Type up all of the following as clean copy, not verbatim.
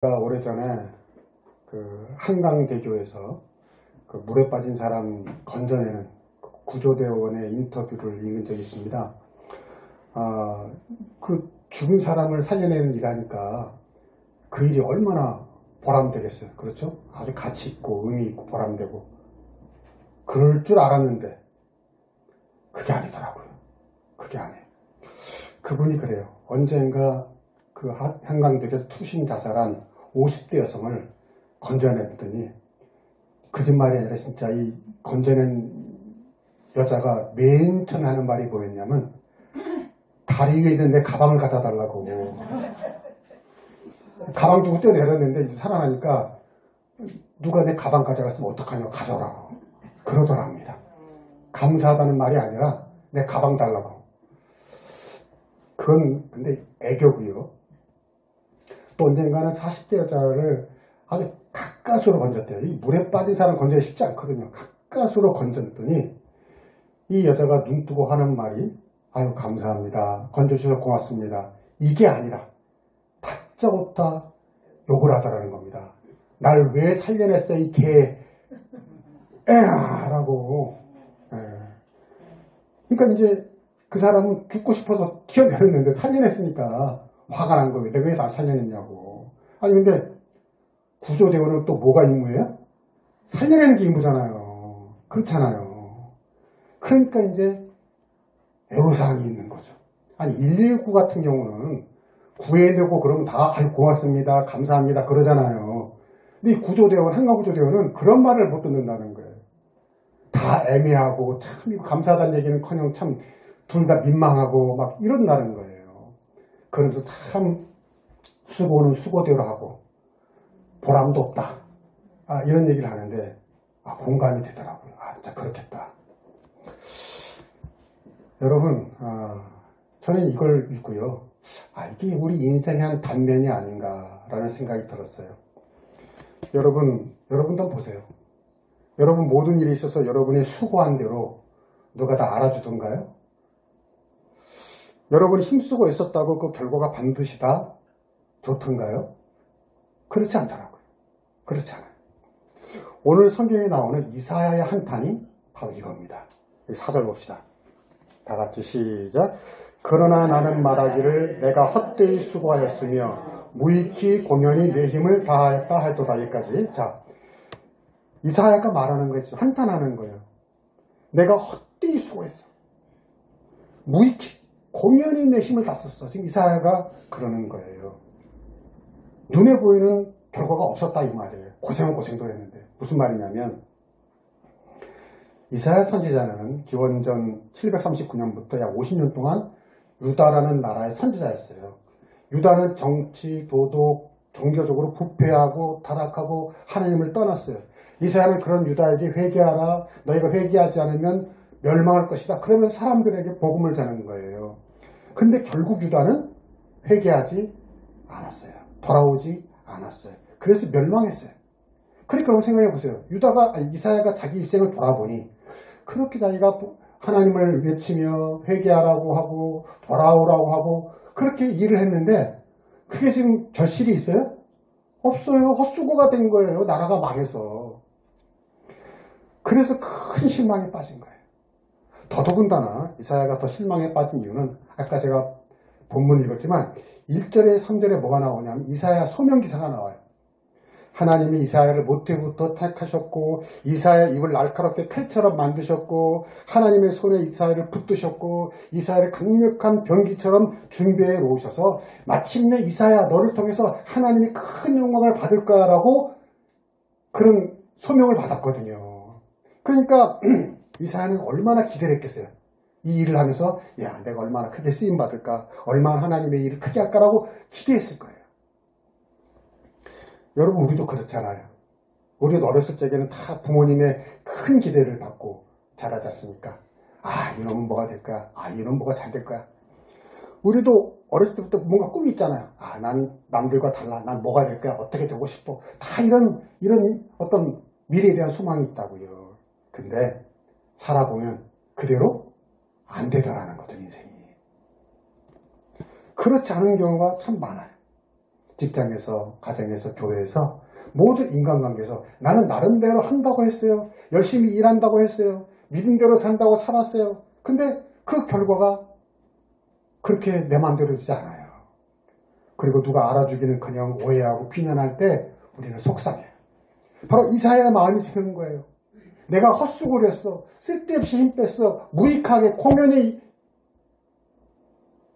오래전에 한강대교에서 물에 빠진 사람 건져내는 구조대원의 인터뷰를 읽은 적이 있습니다. 죽은 사람을 살려내는 일하니까 그 일이 얼마나 보람되겠어요. 그렇죠? 아주 가치 있고 의미 있고 보람되고 그럴 줄 알았는데 그게 아니더라고요. 그게 아니에요. 그분이 그래요. 언젠가 한강대교 투신 자살한 50대 여성을 건져냈더니 거짓말이 아니라 진짜 이 건져낸 여자가 맨 처음에 하는 말이 뭐였냐면 다리 위에 있는 내 가방을 갖다 달라고. 가방 두고 뛰어내렸는데 이제 살아나니까 누가 내 가방 가져갔으면 어떡하냐고 가져라 그러더랍니다. 감사하다는 말이 아니라 내 가방 달라고. 그건 근데 애교고요. 또 언젠가는 40대 여자를 아주 가까스로 건졌대요. 이 물에 빠진 사람 건져야 쉽지 않거든요. 가까스로 건졌더니 이 여자가 눈 뜨고 하는 말이 아유 감사합니다. 건져주셔서 고맙습니다. 이게 아니라 다짜고짜 욕을 하더라는 겁니다. 날 왜 살려냈어 이 개 에라라고. 그러니까 이제 그 사람은 죽고 싶어서 튀어내렸는데 살려냈으니까 화가 난 거예요. 내가 왜 날 살려냈냐고. 아니 근데 구조대원은 또 뭐가 임무예요? 살려내는 게 임무잖아요. 그렇잖아요. 그러니까 이제 애로사항이 있는 거죠. 아니 119 같은 경우는 구해내고 그러면 다 아유 고맙습니다. 감사합니다. 그러잖아요. 근데 이 구조대원, 한강구조대원은 그런 말을 못 듣는다는 거예요. 다 애매하고 참 감사하다는 얘기는커녕 참 둘 다 민망하고 막 이런다는 거예요. 그러면서 참 수고는 수고대로 하고 보람도 없다. 이런 얘기를 하는데 공감이 되더라고요. 진짜 그렇겠다. 여러분 저는 이걸 읽고요. 이게 우리 인생의 한 단면이 아닌가라는 생각이 들었어요. 여러분도 한번 보세요. 여러분 모든 일에 있어서 여러분이 수고한 대로 누가 다 알아주던가요? 여러분이 힘쓰고 있었다고 그 결과가 반드시 다 좋던가요? 그렇지 않더라고요. 그렇지 않아요. 오늘 성경에 나오는 이사야의 한탄이 바로 이겁니다. 4절 봅시다. 다 같이 시작. 그러나 나는 말하기를 내가 헛되이 수고하였으며 무익히 공연히 내 힘을 다하였다 할도다. 여기까지. 자, 이사야가 말하는 거지 한탄하는 거예요. 내가 헛되이 수고했어. 무익히 공연히 내 힘을 다 썼어. 지금 이사야가 그러는 거예요. 눈에 보이는 결과가 없었다 이 말이에요. 고생은 고생도 했는데 무슨 말이냐면 이사야 선지자는 기원전 739년부터 약 50년 동안 유다라는 나라의 선지자였어요. 유다는 정치, 도덕, 종교적으로 부패하고 타락하고 하나님을 떠났어요. 이사야는 그런 유다에게 회개하라. 너희가 회개하지 않으면 멸망할 것이다. 그러면 사람들에게 복음을 전하는 거예요. 근데 결국 유다는 회개하지 않았어요. 돌아오지 않았어요. 그래서 멸망했어요. 그러니까 한번 생각해 보세요. 이사야가 자기 일생을 돌아보니 그렇게 자기가 하나님을 외치며 회개하라고 하고 돌아오라고 하고 그렇게 일을 했는데 그게 지금 결실이 있어요? 없어요. 헛수고가 된 거예요. 나라가 망해서. 그래서 큰 실망에 빠진 거예요. 더더군다나 이사야가 더 실망에 빠진 이유는 아까 제가 본문 읽었지만 1절에 3절에 뭐가 나오냐면 이사야 소명기사가 나와요. 하나님이 이사야를 모태부터 택하셨고 이사야의 입을 날카롭게 칼처럼 만드셨고 하나님의 손에 이사야를 붙드셨고 이사야를 강력한 병기처럼 준비해 놓으셔서 마침내 이사야 너를 통해서 하나님이 큰 영광을 받을 거라고 그런 소명을 받았거든요. 그러니까 이사야는 얼마나 기대를 했겠어요. 이 일을 하면서 내가 얼마나 크게 쓰임받을까 얼마나 하나님의 일을 크게 할까라고 기대했을 거예요. 여러분 우리도 그렇잖아요. 우리도 어렸을 적에는 다 부모님의 큰 기대를 받고 자라지 않습니까? 이놈은 뭐가 될 거야. 이놈은 뭐가 잘 될 거야. 우리도 어렸을 때부터 뭔가 꿈이 있잖아요. 난 남들과 달라. 난 뭐가 될 거야. 어떻게 되고 싶어. 다 이런 어떤 미래에 대한 소망이 있다고요. 근데 살아보면 그대로 안 되더라는 거죠. 인생이. 그렇지 않은 경우가 참 많아요. 직장에서, 가정에서, 교회에서, 모든 인간관계에서 나는 나름대로 한다고 했어요. 열심히 일한다고 했어요. 믿음대로 산다고 살았어요. 근데 그 결과가 그렇게 내 마음대로 되지 않아요. 그리고 누가 알아주기는커녕 오해하고 비난할 때 우리는 속상해요. 바로 이사야의 마음이 지금 거예요. 내가 헛수고를 했어. 쓸데없이 힘 뺐어. 무익하게 공연히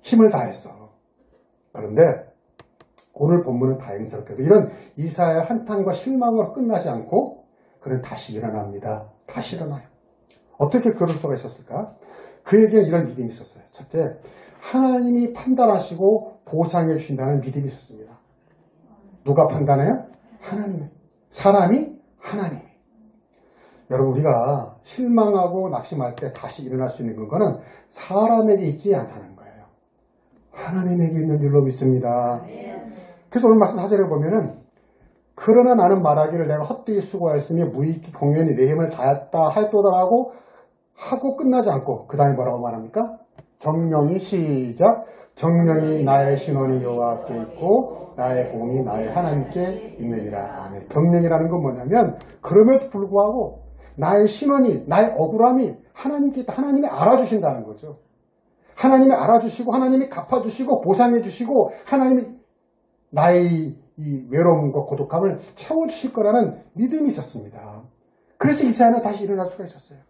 힘을 다했어. 그런데 오늘 본문은 다행스럽게도 이런 이사야의 한탄과 실망으로 끝나지 않고 그는 다시 일어납니다. 다시 일어나요. 어떻게 그럴 수가 있었을까? 그에게는 이런 믿음이 있었어요. 첫째, 하나님이 판단하시고 보상해 주신다는 믿음이 있었습니다. 누가 판단해요? 하나님이. 사람이? 하나님이. 여러분, 우리가 실망하고 낙심할 때 다시 일어날 수 있는 근거는 사람에게 있지 않다는 거예요. 하나님에게 있는 줄로 믿습니다. 그래서 오늘 말씀 4절에 보면은 그러나 나는 말하기를 내가 헛되이 수고하였으며 무익히 공연히 내 힘을 다했다 하였도다 하고 끝나지 않고 그 다음에 뭐라고 말합니까? 정령이 시작. 정령이 나의 신원이 여호와께 있고 나의 공이 나의 하나님께 있느니라. 아멘. 정령이라는 건 뭐냐면 그럼에도 불구하고 나의 신원이 나의 억울함이 하나님께 있다. 하나님이 알아주신다는 거죠. 하나님이 알아주시고 하나님이 갚아주시고 보상해주시고 하나님이 나의 이 외로움과 고독함을 채워주실 거라는 믿음이 있었습니다. 그래서 이사야는 다시 일어날 수가 있었어요.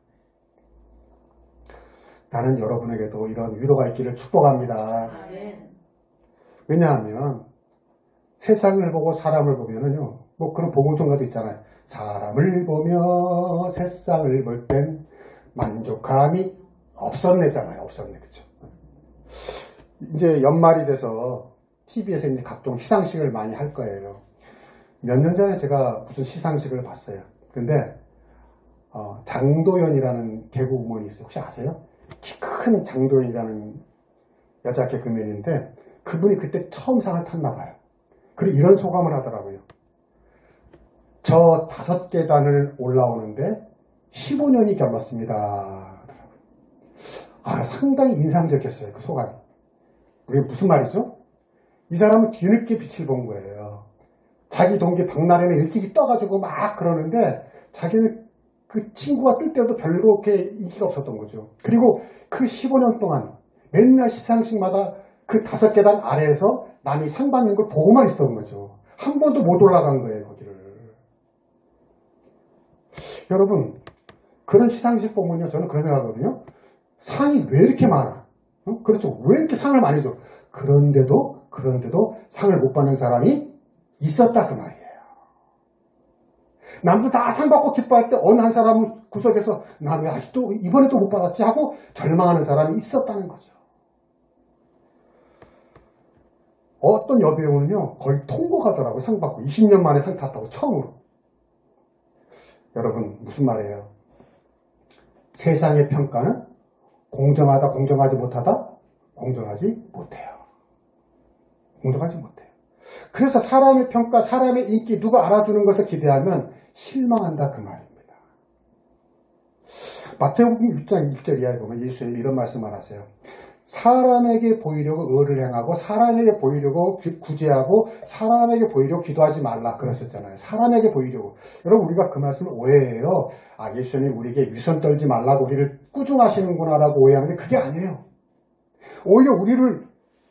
나는 여러분에게도 이런 위로가 있기를 축복합니다. 왜냐하면 세상을 보고 사람을 보면은요, 뭐 그런 복음성가도 있잖아요. 사람을 보며 세상을 볼 땐 만족함이 없었네잖아요. 없었네, 그쵸? 이제 연말이 돼서 TV에서 이제 각종 시상식을 많이 할 거예요. 몇 년 전에 제가 무슨 시상식을 봤어요. 근데 장도연이라는 개그우먼이 있어요. 혹시 아세요? 키 큰 장도연이라는 여자 개그맨인데 그분이 그때 처음 상을 탔나 봐요. 그리고 이런 소감을 하더라고요. 저 5계단을 올라오는데 15년이 걸렸습니다. 상당히 인상적이었어요. 그 소감이. 그게 무슨 말이죠? 이 사람은 뒤늦게 빛을 본 거예요. 자기 동기 박나래는 일찍이 떠가지고 막 그러는데 자기는 그 친구가 뜰 때도 별로 그렇게 인기가 없었던 거죠. 그리고 그 15년 동안 맨날 시상식마다 그 5계단 아래에서 남이 상 받는 걸 보고만 있었던 거죠. 한 번도 못 올라간 거예요, 거기를. 여러분, 그런 시상식 보면요, 저는 그런 생각하거든요. 상이 왜 이렇게 많아? 그렇죠. 왜 이렇게 상을 많이 줘? 그런데도 상을 못 받는 사람이 있었다 그 말이에요. 남도 다 상 받고 기뻐할 때 어느 한 사람은 구석에서 나 왜 아직도 이번에 또 못 받았지 하고 절망하는 사람이 있었다는 거죠. 어떤 여배우는요 거의 통곡하더라고요. 상 받고 20년 만에 상 탔다고 처음으로. 여러분 무슨 말이에요? 세상의 평가는 공정하다 공정하지 못하다? 공정하지 못해요. 공정하지 못해요. 그래서 사람의 평가, 사람의 인기, 누가 알아주는 것을 기대하면 실망한다 그 말입니다. 마태복음 6장 1절 이하에 보면 예수님이 이런 말씀을 하세요. 사람에게 보이려고 의를 행하고 사람에게 보이려고 구제하고 사람에게 보이려고 기도하지 말라 그러셨잖아요. 사람에게 보이려고. 여러분 우리가 그 말씀을 오해해요. 예수님 우리에게 위선 떨지 말라고 우리를 꾸중하시는구나 라고 오해하는데 그게 아니에요. 오히려 우리를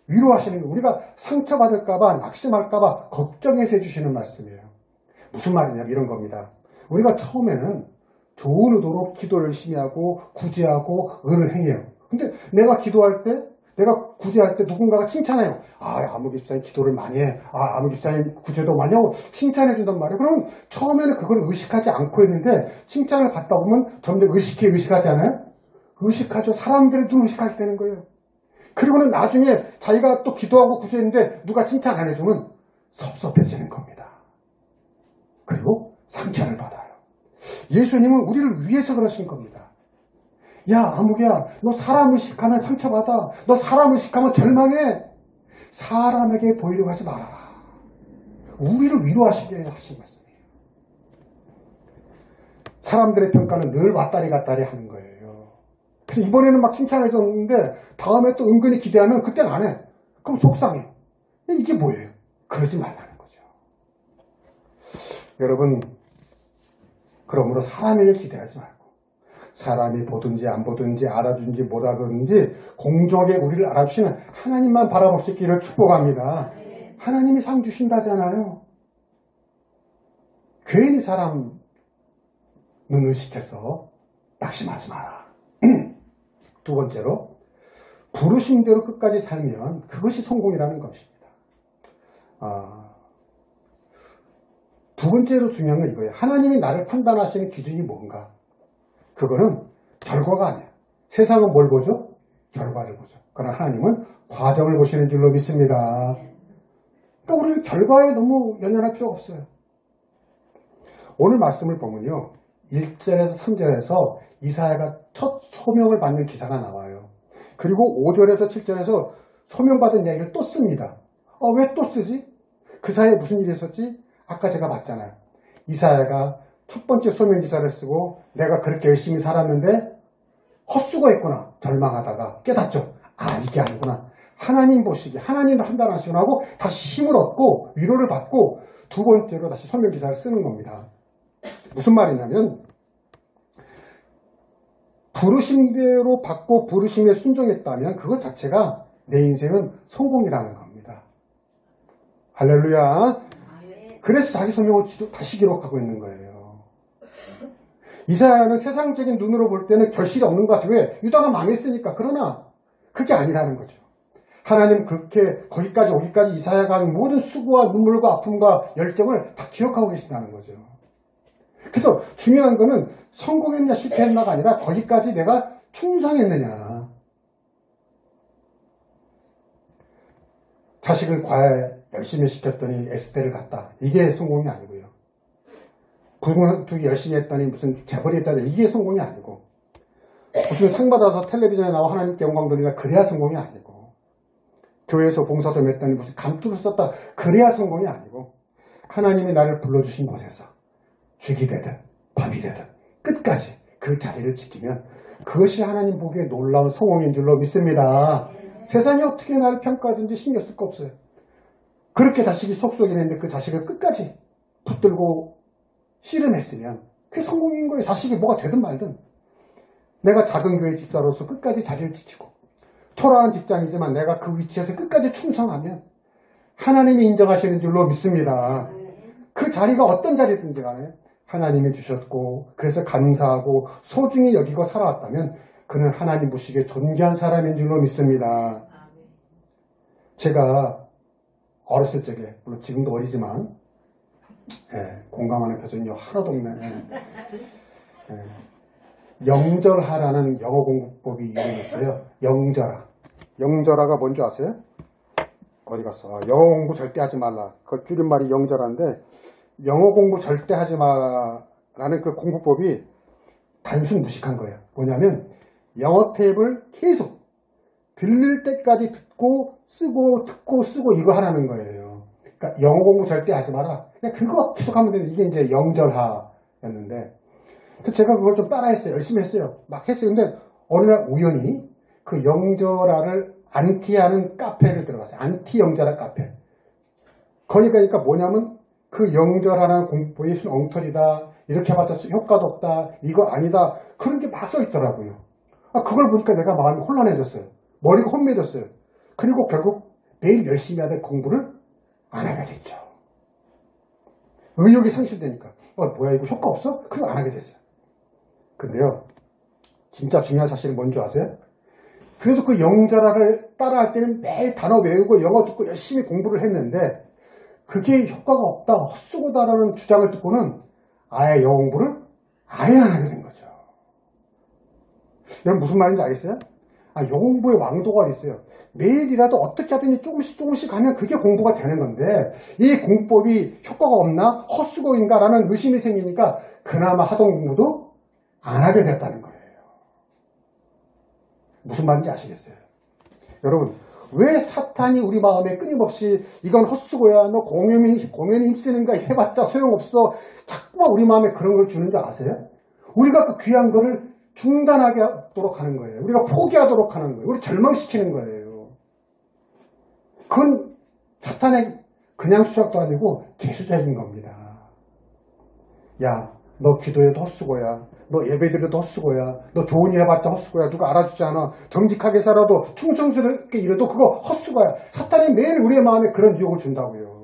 위로하시는 거예요. 우리가 상처받을까봐 낙심할까봐 걱정해서 해주시는 말씀이에요. 무슨 말이냐면 이런 겁니다. 우리가 처음에는 좋은 의도로 기도를 열심히 하고 구제하고 의를 행해요. 근데 내가 기도할 때 내가 구제할 때 누군가가 칭찬해요. 아무개 집사님 기도를 많이 해. 아무개 집사님 구제도 많이 하고 칭찬해 준단 말이에요. 그럼 처음에는 그걸 의식하지 않고 했는데 칭찬을 받다 보면 점점 의식하지 않아요? 의식하죠. 사람들도 의식하게 되는 거예요. 그리고는 나중에 자기가 또 기도하고 구제했는데 누가 칭찬 안 해주면 섭섭해지는 겁니다. 그리고 상처를 받아요. 예수님은 우리를 위해서 그러신 겁니다. 야 아무개야 너 사람 의식하면 상처받아. 너 사람 의식하면 절망해. 사람에게 보이려고 하지 말아라. 우리를 위로하시게 하신 말씀이에요. 사람들의 평가는 늘 왔다리 갔다리 하는 거예요. 그래서 이번에는 막 칭찬해줬는데 다음에 또 은근히 기대하면 그때는 안 해. 그럼 속상해. 이게 뭐예요? 그러지 말라는 거죠. 여러분, 그러므로 사람에게 기대하지 말고 사람이 보든지 안 보든지 알아주든지 못 알아주든지 공정하게 우리를 알아주시는 하나님만 바라볼 수 있기를 축복합니다. 하나님이 상 주신다잖아요. 괜히 사람 눈 의식해서 낙심하지 마라. 두 번째로, 부르심대로 끝까지 살면 그것이 성공이라는 것입니다. 두 번째로 중요한 건 이거예요. 하나님이 나를 판단하시는 기준이 뭔가? 그거는 결과가 아니에요. 세상은 뭘 보죠? 결과를 보죠. 그러나 하나님은 과정을 보시는 줄로 믿습니다. 그러니까 우리는 결과에 너무 연연할 필요가 없어요. 오늘 말씀을 보면요, 1절에서 3절에서 이사야가 첫 소명을 받는 기사가 나와요. 그리고 5절에서 7절에서 소명받은 얘기를 또 씁니다. 왜 또 쓰지? 그 사이에 무슨 일이 있었지? 아까 제가 봤잖아요. 이사야가 첫 번째 소명 기사를 쓰고 내가 그렇게 열심히 살았는데 헛수고했구나. 절망하다가 깨닫죠. 이게 아니구나. 하나님 보시기, 하나님 판단하시구나 하고 다시 힘을 얻고 위로를 받고 두 번째로 다시 소명 기사를 쓰는 겁니다. 무슨 말이냐면 부르심대로 받고 부르심에 순종했다면 그것 자체가 내 인생은 성공이라는 겁니다. 할렐루야. 그래서 자기 소명을 다시 기록하고 있는 거예요. 이사야는 세상적인 눈으로 볼 때는 결실이 없는 것 같아요. 왜? 유다가 망했으니까. 그러나 그게 아니라는 거죠. 하나님 그렇게 거기까지 오기까지 이사야가 한 모든 수고와 눈물과 아픔과 열정을 다 기억하고 계신다는 거죠. 그래서 중요한 거는 성공했냐 실패했냐가 아니라 거기까지 내가 충성했느냐. 자식을 과외 열심히 시켰더니 S대를 갔다. 이게 성공이 아니고요. 부모두기 열심히 했더니 무슨 재벌이 했다. 이게 성공이 아니고, 무슨 상 받아서 텔레비전에 나와 하나님께 영광 돌리라. 그래야 성공이 아니고, 교회에서 봉사 좀 했더니 무슨 감투를 썼다. 그래야 성공이 아니고, 하나님이 나를 불러주신 곳에서 죽이 되든 밥이 되든 끝까지 그 자리를 지키면 그것이 하나님 보기에 놀라운 성공인 줄로 믿습니다. 세상이 어떻게 나를 평가하든지 신경 쓸 거 없어요. 그렇게 자식이 속속이는데 그 자식을 끝까지 붙들고 씨름했으면 그게 성공인 거예요. 자식이 뭐가 되든 말든. 내가 작은 교회 집사로서 끝까지 자리를 지키고 초라한 직장이지만 내가 그 위치에서 끝까지 충성하면 하나님이 인정하시는 줄로 믿습니다. 그 자리가 어떤 자리든지 간에 하나님이 주셨고 그래서 감사하고 소중히 여기고 살아왔다면 그는 하나님 보시기에 존귀한 사람인 줄로 믿습니다. 제가 어렸을 적에, 물론 지금도 어리지만 공감하는 표정이 하나도 없네. 영절하라는 영어 공부법이 유행했어요. 영절하. 영절하가 뭔지 아세요? 어디 갔어? 영어 공부 절대 하지 말라. 그 줄임말이 영절하인데 영어 공부 절대 하지 마라는 그 공부법이 단순 무식한 거예요. 뭐냐면 영어 탭을 계속 들릴 때까지 듣고 쓰고 듣고 쓰고 이거 하라는 거예요. 그러니까 영어 공부 절대 하지 마라. 그냥 그거 계속 하면 되는, 이게 이제 영절하였는데, 그래서 제가 그걸 좀 따라했어요. 열심히 했어요. 막 했어요. 근데 어느 날 우연히 그 영절하를 안티하는 카페를 들어갔어요. 안티 영절하 카페. 거기 가니까 뭐냐면 그 영절하라는 공부법이 엉터리다. 이렇게 해봤자 효과도 없다. 이거 아니다. 그런 게 막 써 있더라고요. 그걸 보니까 내가 마음이 혼란해졌어요. 머리가 혼미해졌어요. 그리고 결국 매일 열심히 하던 공부를 안 하게 됐죠. 의욕이 상실되니까. 뭐야 이거 효과 없어? 그리고 안 하게 됐어요. 근데요, 진짜 중요한 사실은 뭔지 아세요? 그래도 그 영절하를 따라할 때는 매일 단어 외우고 영어 듣고 열심히 공부를 했는데 그게 효과가 없다, 헛수고다라는 주장을 듣고는 아예 영어 공부를 아예 안 하게 된 거죠. 여러분 무슨 말인지 알겠어요? 영어 공부의 왕도가 있어요. 매일이라도 어떻게 하든지 조금씩 하면 그게 공부가 되는 건데 이 공법이 효과가 없나? 헛수고인가라는 의심이 생기니까 그나마 하던 공부도 안 하게 됐다는 거예요. 무슨 말인지 아시겠어요? 여러분, 왜 사탄이 우리 마음에 끊임없이 이건 헛수고야, 너 공연히 힘쓰는가 해봤자 소용없어, 자꾸만 우리 마음에 그런 걸 주는 줄 아세요? 우리가 그 귀한 거를 중단하게 하도록 하는 거예요. 우리가 포기하도록 하는 거예요. 우리 절망시키는 거예요. 그건 사탄의 그냥 수작도 아니고 개수작인 겁니다. 야, 너 기도해도 헛수고야. 너 예배드려도 헛수고야. 너 좋은 일 해봤자 헛수고야. 누가 알아주지 않아. 정직하게 살아도 충성스럽게 일해도 그거 헛수고야. 사탄이 매일 우리의 마음에 그런 유혹을 준다고요.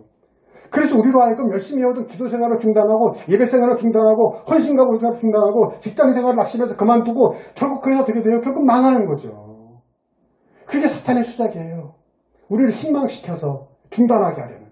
그래서 우리로 하여금 열심히 해오던 기도 생활을 중단하고 예배 생활을 중단하고 헌신과 봉사를 중단하고 직장 생활을 낙심해서 그만두고 결국 그래서 어떻게 돼요? 결국 망하는 거죠. 그게 사탄의 수작이에요. 우리를 실망시켜서 중단하게 하려는.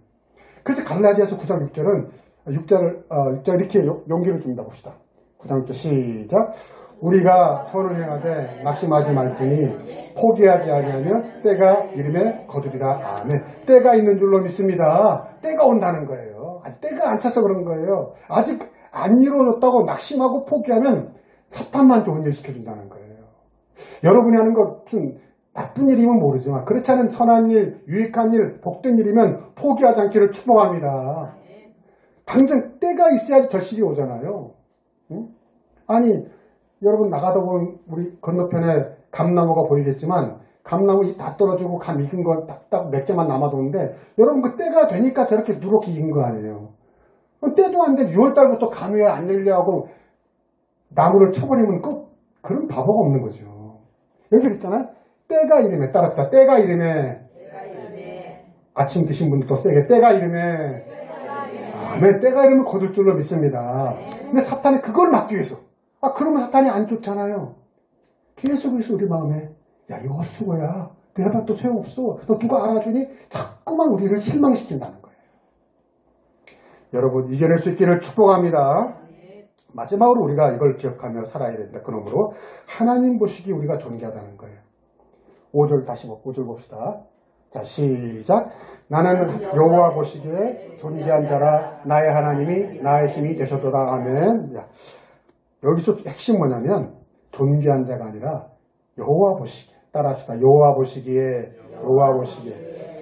그래서 갈라디아서 9장 6절은 6절 이렇게 용기를 줍니다. 봅시다. 9장 6절 시작. 우리가 선을 행하되 낙심하지 말지니 포기하지 아니하면 때가 이름에 거두리라. 아멘. 때가 있는 줄로 믿습니다. 때가 온다는 거예요. 아직 때가 안 차서 그런 거예요. 아직 안 이루어졌다고 낙심하고 포기하면 사탄만 좋은 일 시켜준다는 거예요. 여러분이 하는 것은 나쁜 일이면 모르지만 그렇지 않은 선한 일, 유익한 일, 복된 일이면 포기하지 않기를 축복합니다. 당장 때가 있어야지 결실이 오잖아요. 응? 아니 여러분 나가다 보면 우리 건너편에 감나무가 보이겠지만 감나무 다 떨어지고 감 익은 거 딱 몇 개만 남아도는데 여러분 그 때가 되니까 저렇게 누렇게 익은 거 아니에요. 때도 안 돼 6월달부터 감이 안 열려하고 나무를 쳐버리면 그런 바보가 없는 거죠. 여기 있잖아요. 때가 이름에 따랐다. 때가 이름에 아침 드신 분들도 세게 때가 이름에 아멘. 때가 이름을 거둘 줄로 믿습니다. 근데 사탄이 그걸 막기 위해서 그러면 사탄이 안 좋잖아요. 계속해서 우리 마음에 야 이거 헛수고야. 너 해봐도 소용없어. 너 누가 알아주니? 자꾸만 우리를 실망시킨다는 거예요. 여러분 이겨낼 수 있기를 축복합니다. 마지막으로 우리가 이걸 기억하며 살아야 된다. 그러므로 하나님 보시기 우리가 존귀하다는 거예요. 5절 다시 5절 봅시다. 자 시작. 나는 여호와 보시기에 존귀한 자라 나의 하나님이 나의 힘이 되셨도다. 아멘. 야, 여기서 핵심 뭐냐면 존귀한 자가 아니라 여호와 보시기에 따라합시다. 여호와 보시기에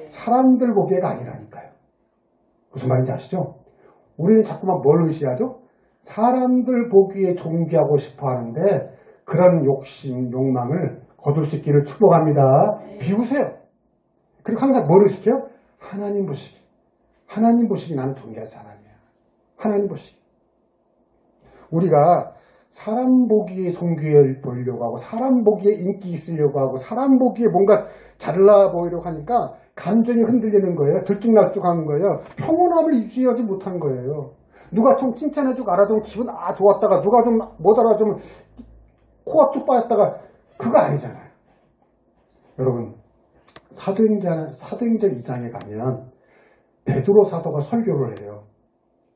사람들 보기에가 아니라니까요. 무슨 말인지 아시죠? 우리는 자꾸만 뭘 의식하죠? 사람들 보기에 존귀하고 싶어 하는데 그런 욕심, 욕망을 거둘 수 있기를 축복합니다. 비우세요. 그리고 항상 뭘 의식해요? 하나님 보시기. 하나님 보시기 나는 존귀한 사람이야. 하나님 보시기. 우리가 사람 보기에 존귀해 보이려고 하고 사람 보기에 인기 있으려고 하고 사람 보기에 뭔가 잘나 보이려고 하니까 감정이 흔들리는 거예요. 들쭉날쭉하는 거예요. 평온함을 유지하지 못한 거예요. 누가 좀 칭찬해주고 알아주면 기분 좋았다가 누가 좀 못 알아주면 코가 쭉 빠졌다가 그거 아니잖아요. 여러분 사도행전 2장에 가면 베드로 사도가 설교를 해요.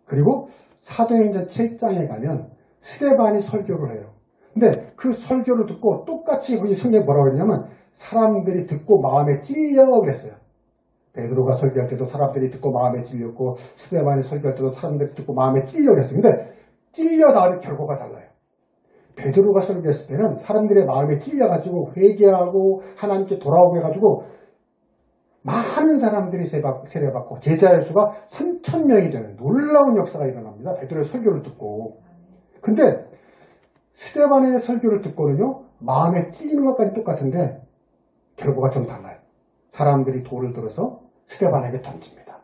그리고 사도행전 7장에 가면 스데반이 설교를 해요. 근데 그 설교를 듣고 똑같이 그 성경에 뭐라고 했냐면 사람들이 듣고 마음에 찔려 그랬어요. 베드로가 설교할 때도 사람들이 듣고 마음에 찔렸고 스데반이 설교할 때도 사람들이 듣고 마음에 찔려 그랬어요. 근데 찔려 다음에 결과가 달라요. 베드로가 설교했을 때는 사람들의 마음에 찔려가지고 회개하고 하나님께 돌아오게 해가지고 많은 사람들이 세례받고 제자의 수가 3,000명이 되는 놀라운 역사가 일어납니다. 베드로의 설교를 듣고. 근데 스데반의 설교를 듣고는요 마음에 찔리는 것까지 똑같은데 결과가 좀 달라요. 사람들이 돌을 들어서 스데반에게 던집니다.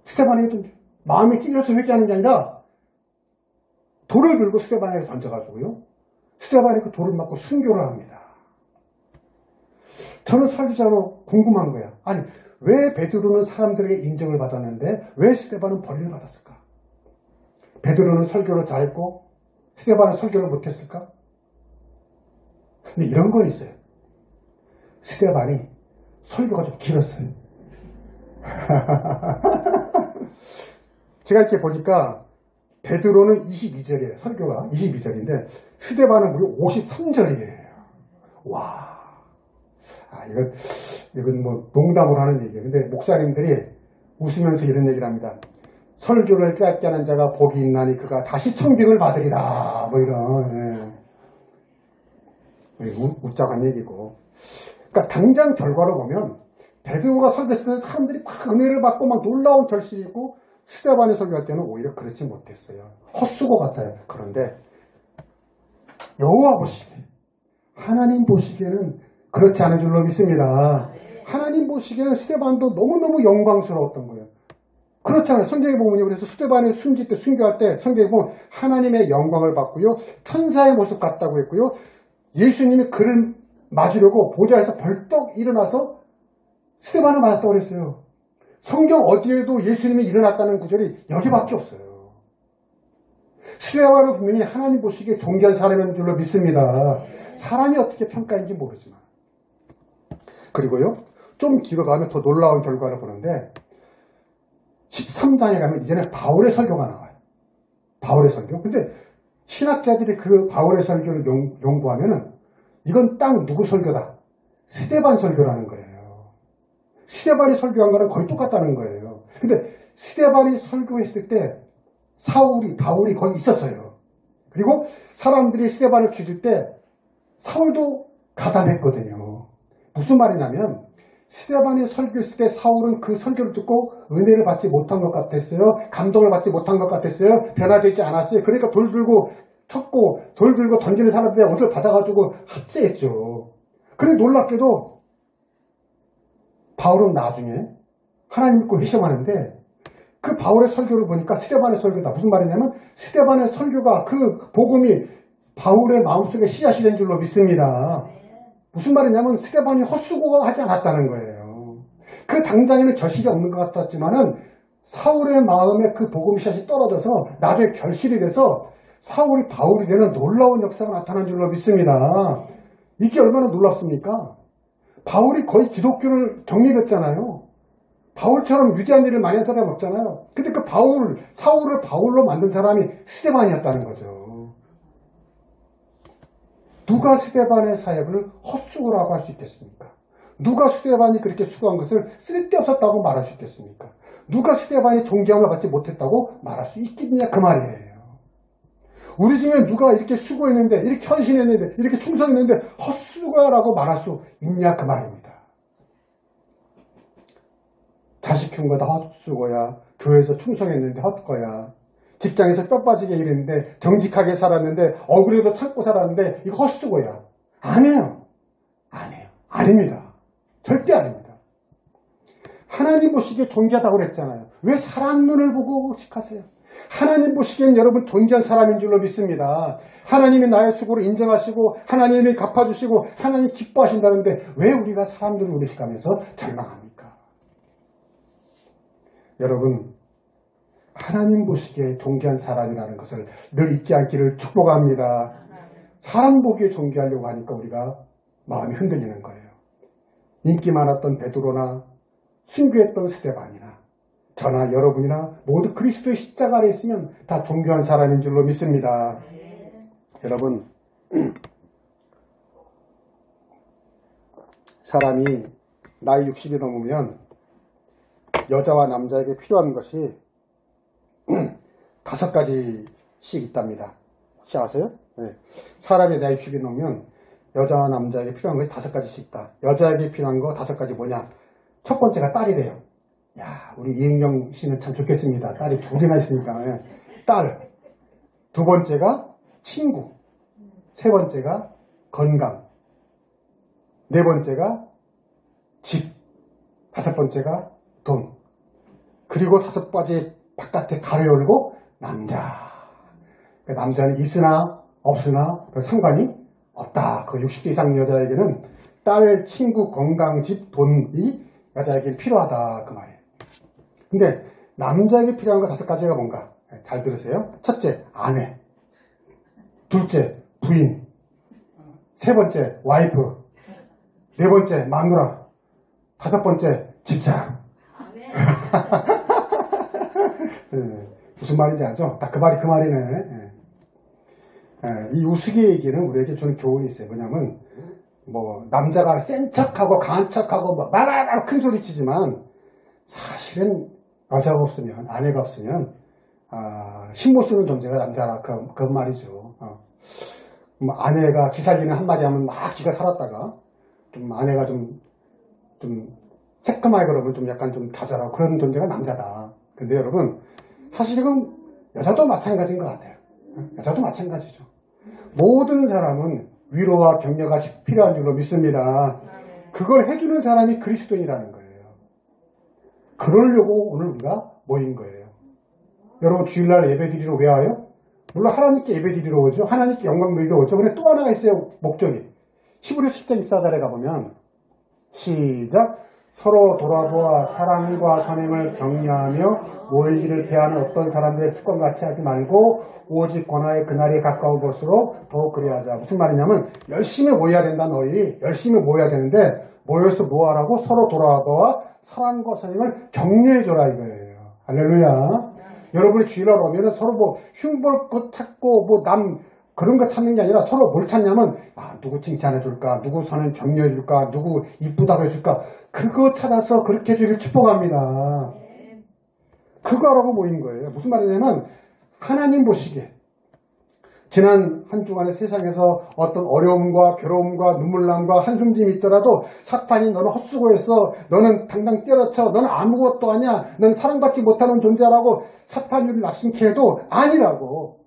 스데반에게 던져요. 마음에 찔려서 회개하는 게 아니라 돌을 들고 스데반에게 던져가지고요 스데반이 그 돌을 맞고 순교를 합니다. 저는 설교자로 궁금한 거야. 아니 왜 베드로는 사람들에게 인정을 받았는데 왜 스데반은 벌을 받았을까? 베드로는 설교를 잘했고 스데반은 설교를 못했을까? 근데 이런 건 있어요. 스데반이 설교가 좀 길었어요. 제가 이렇게 보니까 베드로는 22절이에요. 설교가 22절인데 스데반은 무려 53절이에요. 와, 이건 뭐 농담으로 하는 얘기예요. 근데 목사님들이 웃으면서 이런 얘기를 합니다. 설교를 깨닫게 하는 자가 복이 있나니 그가 다시 천빙을 받으리라. 뭐 이런 웃자고 한 얘기고. 그러니까 당장 결과로 보면 베드로가 설교했을 때는 사람들이 막 은혜를 받고 막 놀라운 결실이 있고 스데반이 설교할 때는 오히려 그렇지 못했어요. 헛수고 같아요. 그런데 여호와 보시기에 하나님 보시기에는 그렇지 않은 줄로 믿습니다. 하나님 보시기에는 스데반도 너무너무 영광스러웠던 거예요. 그렇잖아요. 성경에 보면요. 그래서 스데반을 순지 때, 순교할 때 성경에 보면 하나님의 영광을 받고요. 천사의 모습 같다고 했고요. 예수님이 그를 맞으려고 보좌에서 벌떡 일어나서 스데반을 맞았다고 그랬어요. 성경 어디에도 예수님이 일어났다는 구절이 여기밖에 없어요. 스데반은 분명히 하나님 보시기에 존귀한 사람인 줄로 믿습니다. 사람이 어떻게 평가인지 모르지만. 그리고요. 좀 뒤로 가면 더 놀라운 결과를 보는데 13장에 가면 이제는 바울의 설교가 나와요. 바울의 설교. 근데 신학자들이 그 바울의 설교를 연구하면은 이건 딱 누구 설교다? 스데반 설교라는 거예요. 스데반이 설교한 거랑 거의 똑같다는 거예요. 근데 스데반이 설교했을 때 바울이 거기 있었어요. 그리고 사람들이 스데반을 죽일 때 사울도 가담했거든요. 무슨 말이냐면 스데반이 설교했을 때 사울은 그 설교를 듣고 은혜를 받지 못한 것 같았어요. 감동을 받지 못한 것 같았어요. 변화되지 않았어요. 그러니까 돌 들고 쳤고 돌 들고 던지는 사람들의 옷을 받아가지고 합세했죠. 그런데 놀랍게도 바울은 나중에 하나님 믿고 회심하는데 그 바울의 설교를 보니까 스데반의 설교다. 무슨 말이냐면 스데반의 설교가 그 복음이 바울의 마음속에 씨앗이 된 줄로 믿습니다. 무슨 말이냐면 스데반이 헛수고하지 않았다는 거예요. 그 당장에는 결실이 없는 것 같았지만은 사울의 마음에 그 복음 씨앗이 떨어져서 나중에 결실이 돼서 사울이 바울이 되는 놀라운 역사가 나타난 줄로 믿습니다. 이게 얼마나 놀랍습니까? 바울이 거의 기독교를 정립했잖아요. 바울처럼 위대한 일을 많이 한 사람이 없잖아요. 근데 그 사울을 바울로 만든 사람이 스데반이었다는 거죠. 누가 스데반의 사역을 헛수고라고 할 수 있겠습니까? 누가 스데반이 그렇게 수고한 것을 쓸데없었다고 말할 수 있겠습니까? 누가 스데반이 존경을 받지 못했다고 말할 수 있겠냐 그 말이에요. 우리 중에 누가 이렇게 수고했는데 이렇게 헌신했는데 이렇게 충성했는데 헛수고라고 말할 수 있냐 그 말입니다. 자식 키운 거다 헛수고야. 교회에서 충성했는데 헛거야. 직장에서 뼈 빠지게 일했는데 정직하게 살았는데 억울해도 참고 살았는데 이거 헛수고야. 아니에요. 아닙니다. 절대 아닙니다. 하나님 보시기에 존귀하다고 그랬잖아요. 왜 사람 눈을 보고 의식하세요? 하나님 보시기엔 여러분 존귀한 사람인 줄로 믿습니다. 하나님이 나의 수고를 인정하시고 하나님이 갚아주시고 하나님이 기뻐하신다는데 왜 우리가 사람 눈을 의식하면서 절망합니까? 여러분 하나님 보시기에 존귀한 사람이라는 것을 늘 잊지 않기를 축복합니다. 사람 보기에 존귀하려고 하니까 우리가 마음이 흔들리는 거예요. 인기 많았던 베드로나 순교했던 스데반이나 저나 여러분이나 모두 그리스도의 십자가 아래 있으면 다 존귀한 사람인 줄로 믿습니다. 여러분 사람이 나이 60이 넘으면 여자와 남자에게 필요한 것이 5가지씩 있답니다. 혹시 아세요? 네. 사람이 나이 60이 넘으면 여자와 남자에게 필요한 것이 5가지씩 있다. 여자에게 필요한 거 5가지 뭐냐? 첫 번째가 딸이래요. 야, 우리 이은경 씨는 참 좋겠습니다. 딸이 2이나 있으니까. 딸. 2번째가 친구. 3번째가 건강. 4번째가 집. 5번째가 돈. 그리고 5가지 바깥에 가려 열고 남자. 남자는 있으나 없으나 별 상관이 없다. 그 60세 이상 여자에게는 딸, 친구, 건강, 집, 돈이 여자에게는 필요하다. 그 말이에요. 근데 남자에게 필요한 거 5가지가 뭔가? 잘 들으세요. 첫째, 아내. 둘째, 부인. 3번째, 와이프. 4번째, 마누라. 5번째, 집사람. 무슨 말인지 알죠? 딱 그 말이 그 말이네. 이 우스개 얘기는 우리에게 주는 교훈이 있어요. 뭐냐면 뭐 남자가 센 척하고 강한 척하고 뭐 말말 큰 소리 치지만 사실은 여자가 없으면 아내가 없으면 힘 못 쓰는 존재가 남자라 그 말이죠. 뭐 아내가 기살리는 한마디 하면 막 기가 살았다가 좀 아내가 좀 새까맣게 그러면 좀 약간 좀 다자라고 그런 존재가 남자다. 근데 여러분 사실 이건 여자도 마찬가지인 것 같아요. 여자도 마찬가지죠. 모든 사람은 위로와 격려가 필요한 줄로 믿습니다. 그걸 해주는 사람이 그리스도인이라는 거예요. 그러려고 오늘 우리가 모인 거예요. 여러분 주일날 예배드리러 왜 와요? 물론 하나님께 예배드리러 오죠. 하나님께 영광 드리러 오죠. 근데 또 하나가 있어요. 목적이. 히브리서 10장 24절에 가보면 시작. 서로 돌아보아 사랑과 선행을 격려하며 모이기를 대하는 어떤 사람들의 습관같이 하지 말고 오직 권하의 그날이 가까운 것으로 더욱 그리하자. 무슨 말이냐면 열심히 모여야 된다. 너희 열심히 모여야 되는데 모여서 뭐하라고? 서로 돌아보아 사랑과 선행을 격려해줘라 이거예요. 할렐루야. 여러분이 주일날 오면 서로 뭐 흉볼 것 찾고 뭐 남 그런 거 찾는 게 아니라 서로 뭘 찾냐면 누구 칭찬해줄까, 누구 선행 격려해줄까, 누구 이쁘다고 해줄까, 그거 찾아서 그렇게 해주기를 축복합니다. 그거 하라고 모인 거예요. 무슨 말이냐면 하나님 보시기에 지난 한 주간의 세상에서 어떤 어려움과 괴로움과 눈물남과 한숨짐이 있더라도 사탄이 너는 헛수고했어, 너는 당당 때려쳐, 너는 아무것도 아니야, 너는 사랑받지 못하는 존재라고 사탄이 우리를 낙심케 해도 아니라고.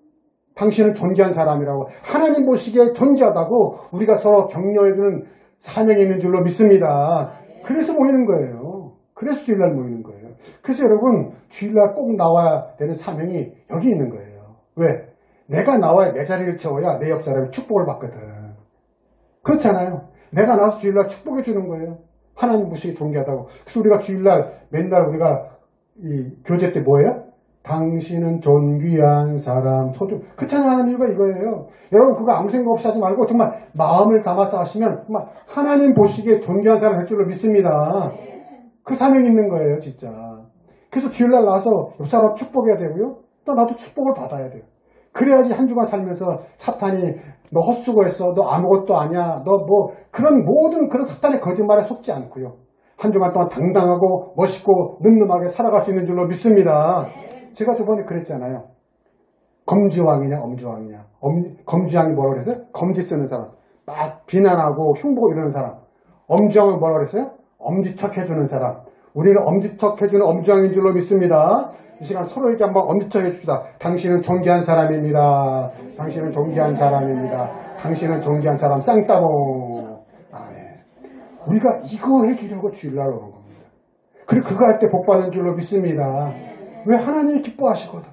당신은 존귀한 사람이라고, 하나님 보시기에 존귀하다고 우리가 서로 격려해주는 사명이 있는 줄로 믿습니다. 그래서 모이는 거예요. 그래서 주일날 모이는 거예요. 그래서 여러분 주일날 꼭 나와야 되는 사명이 여기 있는 거예요. 왜? 내가 나와야 내 자리를 채워야 내 옆 사람이 축복을 받거든. 그렇잖아요. 내가 나와서 주일날 축복해 주는 거예요. 하나님 보시기에 존귀하다고. 그래서 우리가 주일날 맨날 우리가 이 교제 때 뭐예요? 당신은 존귀한 사람, 소중. 그 찬양하는 이유가 이거예요. 여러분 그거 아무 생각 없이 하지 말고 정말 마음을 담아서 하시면 정말 하나님 보시기에 존귀한 사람 할 줄로 믿습니다. 그 사명이 있는 거예요, 진짜. 그래서 주일날 나와서 옆 사람 축복해야 되고요. 또 나도 축복을 받아야 돼요. 그래야지 한 주간 살면서 사탄이 너 헛수고했어, 너 아무것도 아니야, 너 뭐 그런 모든 그런 사탄의 거짓말에 속지 않고요. 한 주간 동안 당당하고 멋있고 늠름하게 살아갈 수 있는 줄로 믿습니다. 제가 저번에 그랬잖아요. 검지왕이냐 엄지왕이냐. 검지왕이 뭐라고 그랬어요? 검지 쓰는 사람, 막 비난하고 흉보고 이러는 사람. 엄지왕은 뭐라고 그랬어요? 엄지척 해주는 사람. 우리는 엄지척 해주는 엄지왕인 줄로 믿습니다. 이 시간 서로에게 한번 엄지척 해줍시다. 당신은 존귀한 사람입니다. 당신은 존귀한 사람입니다. 당신은 존귀한 사람. 쌍따봉. 아멘. 우리가 이거 해주려고 주일날 오는 겁니다. 그리고 그거 할 때 복 받는 줄로 믿습니다. 왜? 하나님이 기뻐하시거든.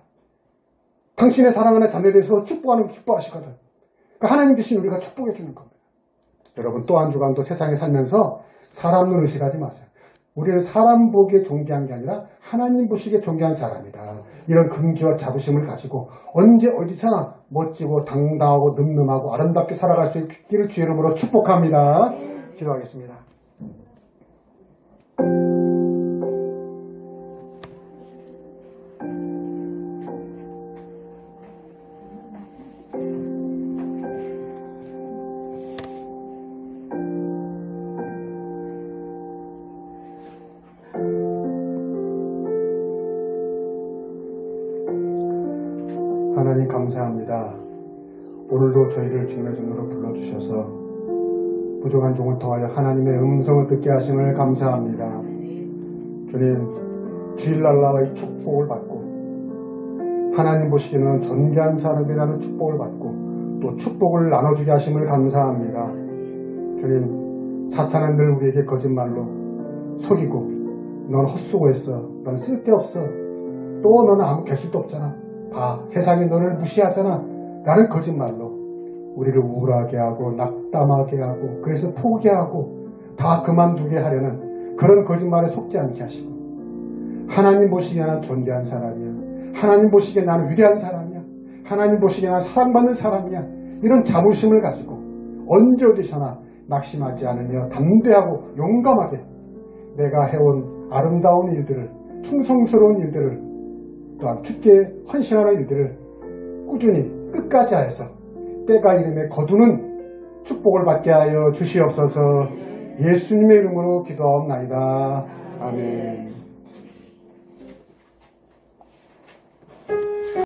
당신의 사랑하는 자녀에 대해서 축복하는 거 기뻐하시거든. 그러니까 하나님 대신 우리가 축복해 주는 겁니다. 여러분 또 한 주간도 세상에 살면서 사람 눈 의식하지 마세요. 우리는 사람 보기에 존귀한 게 아니라 하나님 보시기에 존귀한 사람이다. 이런 긍지와 자부심을 가지고 언제 어디서나 멋지고 당당하고 늠름하고 아름답게 살아갈 수 있기를 주의 이름으로 축복합니다. 기도하겠습니다. 하나님 감사합니다. 오늘도 저희를 주님의 종으로 불러주셔서 부족한 종을 통하여 하나님의 음성을 듣게 하심을 감사합니다. 주님, 주일날 나와 이 축복을 받고 하나님 보시기에는 존귀한 사람이라는 축복을 받고 또 축복을 나눠주게 하심을 감사합니다. 주님, 사탄은 늘 우리에게 거짓말로 속이고 넌 헛수고했어, 넌 쓸데없어, 또 너는 아무 결실도 없잖아, 세상이 너를 무시하잖아 라는 거짓말로 우리를 우울하게 하고 낙담하게 하고 그래서 포기하고 다 그만두게 하려는 그런 거짓말에 속지 않게 하시고, 하나님 보시기에 나는 존귀한 사람이야, 하나님 보시기에 나는 위대한 사람이야, 하나님 보시기에 나는 사랑받는 사람이야, 이런 자부심을 가지고 언제 어디서나 낙심하지 않으며 담대하고 용감하게 내가 해온 아름다운 일들을, 충성스러운 일들을, 또한 주께 헌신하는 일들을 꾸준히 끝까지 하여서 때가 이름에 거두는 축복을 받게 하여 주시옵소서. 예수님의 이름으로 기도하옵나이다. 아멘.